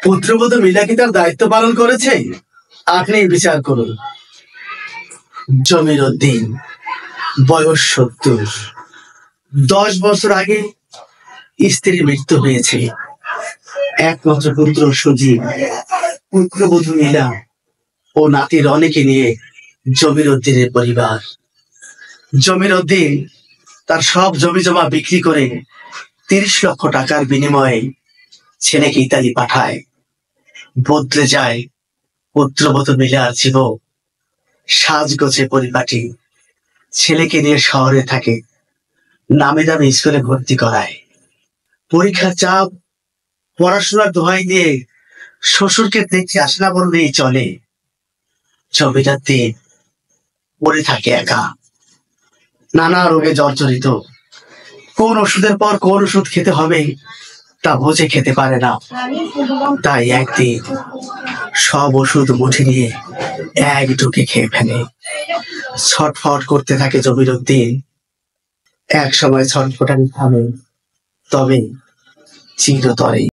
পুত্রবধূ মীরা কি তার দায়িত্ব পালন করেছে? আপনি বিচার করুন। জমির উদ্দিন, বয়স ৭০। 10 বছর আগে স্ত্রীর মৃত্যু হয়েছে। একমাত্র পুত্র সুজীব, পুত্রবধূ মীরা ও নাতি রনিকে নিয়ে জমির উদ্দিনের পরিবার। জমির উদ্দিন তার সব জমি জমা বিক্রি করে 30 লক্ষ টাকার বিনিময়ে ছেলেকে ইতালি পাঠায়। বদলে যায় পুত্রবধূ মীরার জীবন। সাজগোজে পরিপাটি ছেলেকে নিয়ে শহরে থাকে, নামি দামি স্কুলে ভর্তি করায়। পরীক্ষার চাপ, পড়াশোনার দোহাই দিয়ে শ্বশুরকে দেখে আসে না বললেই চলে। জমিটার দিন পড়ে থাকে একা, নানা রোগে জর্জরিত। কোন ওষুধের পর কোন ওষুধ খেতে হবে তা বুঝে খেতে পারে না। তাই একদিন সব ওষুধ মুঠে নিয়ে এক ঢুকে খেয়ে ফেলে। ছটফট করতে থাকে জমির উদ্দিন। এক সময় ছটফটানি থামে, তবে চিরতরে।